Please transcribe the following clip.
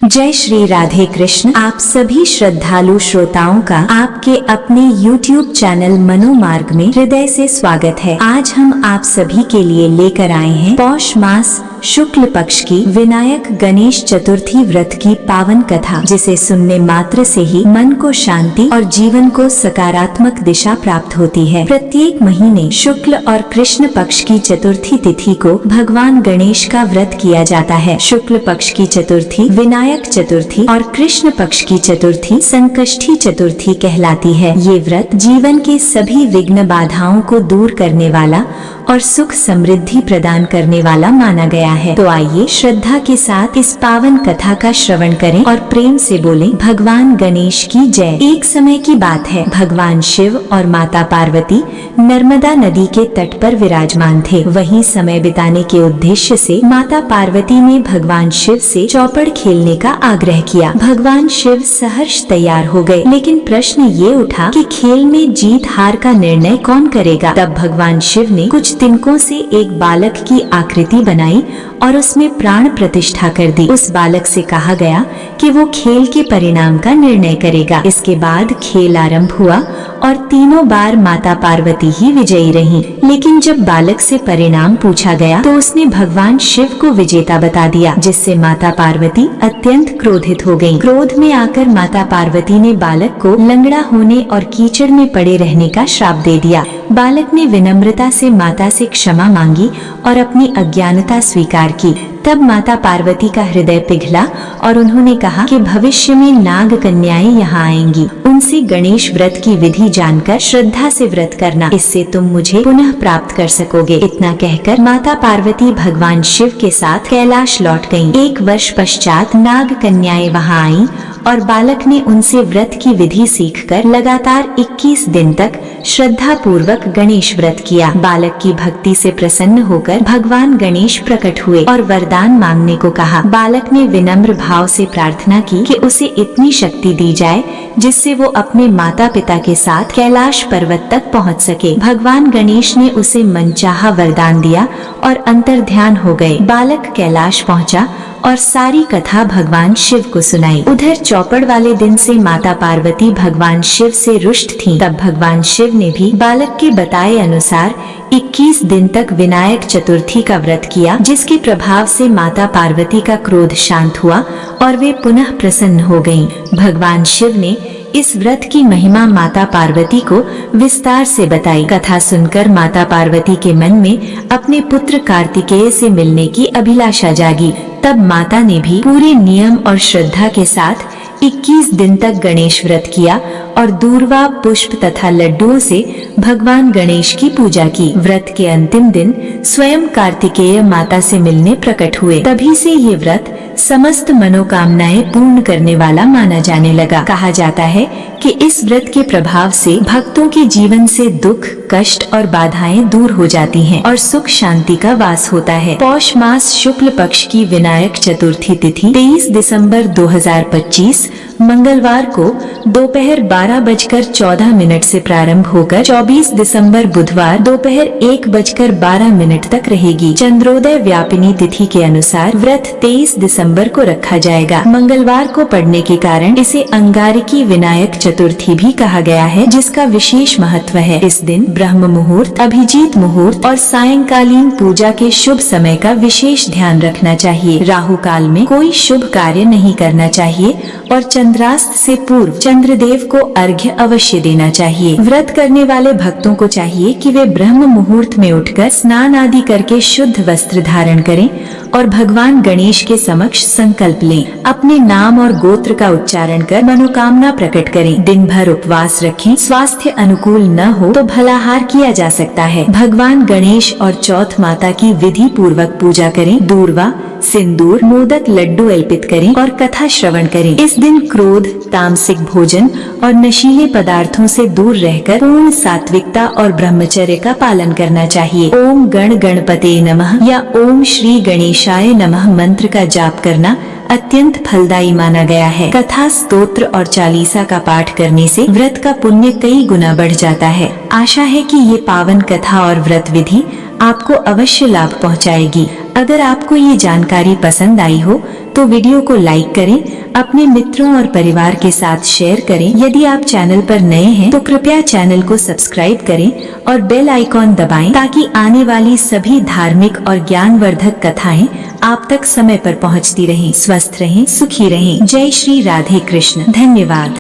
जय श्री राधे कृष्ण। आप सभी श्रद्धालु श्रोताओं का आपके अपने YouTube चैनल मनोमार्ग में हृदय से स्वागत है। आज हम आप सभी के लिए लेकर आए हैं पौष मास शुक्ल पक्ष की विनायक गणेश चतुर्थी व्रत की पावन कथा, जिसे सुनने मात्र से ही मन को शांति और जीवन को सकारात्मक दिशा प्राप्त होती है। प्रत्येक महीने शुक्ल और कृष्ण पक्ष की चतुर्थी तिथि को भगवान गणेश का व्रत किया जाता है। शुक्ल पक्ष की चतुर्थी विनायक चतुर्थी और कृष्ण पक्ष की चतुर्थी संकष्टी चतुर्थी कहलाती है। ये व्रत जीवन के सभी विघ्न बाधाओं को दूर करने वाला और सुख समृद्धि प्रदान करने वाला माना गया है। तो आइए श्रद्धा के साथ इस पावन कथा का श्रवण करें और प्रेम से बोलें भगवान गणेश की जय। एक समय की बात है, भगवान शिव और माता पार्वती नर्मदा नदी के तट पर विराजमान थे। वहीं समय बिताने के उद्देश्य से माता पार्वती ने भगवान शिव से चौपड़ खेलने का आग्रह किया। भगवान शिव सहर्ष तैयार हो गए, लेकिन प्रश्न ये उठा कि खेल में जीत हार का निर्णय कौन करेगा। तब भगवान शिव ने कुछ तिनकों से एक बालक की आकृति बनाई और उसमें प्राण प्रतिष्ठा कर दी। उस बालक से कहा गया कि वो खेल के परिणाम का निर्णय करेगा। इसके बाद खेल आरंभ हुआ और तीनों बार माता पार्वती ही विजयी रहीं। लेकिन जब बालक से परिणाम पूछा गया तो उसने भगवान शिव को विजेता बता दिया, जिससे माता पार्वती अत्यंत क्रोधित हो गयीं। क्रोध में आकर माता पार्वती ने बालक को लंगड़ा होने और कीचड़ में पड़े रहने का श्राप दे दिया। बालक ने विनम्रता से माता से क्षमा मांगी और अपनी अज्ञानता स्वीकार की। तब माता पार्वती का हृदय पिघला और उन्होंने कहा कि भविष्य में नाग कन्याएं यहाँ आएंगी, उनसे गणेश व्रत की विधि जानकर श्रद्धा से व्रत करना, इससे तुम मुझे पुनः प्राप्त कर सकोगे। इतना कहकर माता पार्वती भगवान शिव के साथ कैलाश लौट गयीं। 1 वर्ष पश्चात नाग कन्याएं वहाँ आईं और बालक ने उनसे व्रत की विधि सीखकर लगातार 21 दिन तक श्रद्धा पूर्वक गणेश व्रत किया। बालक की भक्ति से प्रसन्न होकर भगवान गणेश प्रकट हुए और वरदान मांगने को कहा। बालक ने विनम्र भाव से प्रार्थना की कि उसे इतनी शक्ति दी जाए जिससे वो अपने माता पिता के साथ कैलाश पर्वत तक पहुंच सके। भगवान गणेश ने उसे मनचाहा वरदान दिया और अंतर्ध्यान हो गए। बालक कैलाश पहुंचा और सारी कथा भगवान शिव को सुनाई। उधर चौपड़ वाले दिन से माता पार्वती भगवान शिव से रुष्ट थीं। तब भगवान शिव ने भी बालक के बताए अनुसार 21 दिन तक विनायक चतुर्थी का व्रत किया, जिसके प्रभाव से माता पार्वती का क्रोध शांत हुआ और वे पुनः प्रसन्न हो गयीं। भगवान शिव ने इस व्रत की महिमा माता पार्वती को विस्तार से बताई। कथा सुनकर माता पार्वती के मन में अपने पुत्र कार्तिकेय से मिलने की अभिलाषा जागी। तब माता ने भी पूरे नियम और श्रद्धा के साथ 21 दिन तक गणेश व्रत किया और दूर्वा, पुष्प तथा लड्डुओं से भगवान गणेश की पूजा की। व्रत के अंतिम दिन स्वयं कार्तिकेय माता से मिलने प्रकट हुए। तभी से ये व्रत समस्त मनोकामनाएं पूर्ण करने वाला माना जाने लगा। कहा जाता है कि इस व्रत के प्रभाव से भक्तों के जीवन से दुख, कष्ट और बाधाएं दूर हो जाती हैं और सुख शांति का वास होता है। पौष मास शुक्ल पक्ष की विनायक चतुर्थी तिथि 23 दिसंबर 2025 मंगलवार को दोपहर 12:14 से प्रारंभ होकर 24 दिसंबर बुधवार दोपहर 1:12 तक रहेगी। चंद्रोदय व्यापिनी तिथि के अनुसार व्रत 23 दिसंबर को रखा जाएगा। मंगलवार को पड़ने के कारण इसे अंगारकी विनायक चतुर्थी भी कहा गया है, जिसका विशेष महत्व है। इस दिन ब्रह्म मुहूर्त, अभिजीत मुहूर्त और सायंकालीन पूजा के शुभ समय का विशेष ध्यान रखना चाहिए। राहु काल में कोई शुभ कार्य नहीं करना चाहिए और चंद्रास्त से पूर्व चंद्रदेव को अर्घ्य अवश्य देना चाहिए। व्रत करने वाले भक्तों को चाहिए कि वे ब्रह्म मुहूर्त में उठकर स्नान आदि करके शुद्ध वस्त्र धारण करें और भगवान गणेश के समक्ष संकल्प लें। अपने नाम और गोत्र का उच्चारण कर मनोकामना प्रकट करें। दिन भर उपवास रखें। स्वास्थ्य अनुकूल न हो तो फलाहार किया जा सकता है। भगवान गणेश और चौथ माता की विधि पूर्वक पूजा करें। दूर्वा, सिंदूर, मोदक, लड्डू अर्पित करें और कथा श्रवण करें। इस दिन क्रोध, तामसिक भोजन और नशीले पदार्थों से दूर रहकर पूर्ण सात्विकता और ब्रह्मचर्य का पालन करना चाहिए। ओम गण गणपते नमः या ओम श्री गणेशाय नमः मंत्र का जाप करना अत्यंत फलदायी माना गया है। कथा, स्तोत्र और चालीसा का पाठ करने से व्रत का पुण्य कई गुना बढ़ जाता है। आशा है कि ये पावन कथा और व्रत विधि आपको अवश्य लाभ पहुंचाएगी। अगर आपको ये जानकारी पसंद आई हो तो वीडियो को लाइक करें, अपने मित्रों और परिवार के साथ शेयर करें। यदि आप चैनल पर नए हैं तो कृपया चैनल को सब्सक्राइब करें और बेल आइकॉन दबाएं ताकि आने वाली सभी धार्मिक और ज्ञानवर्धक कथाएं आप तक समय पर पहुंचती रहें। स्वस्थ रहें, सुखी रहें। जय श्री राधे कृष्ण। धन्यवाद।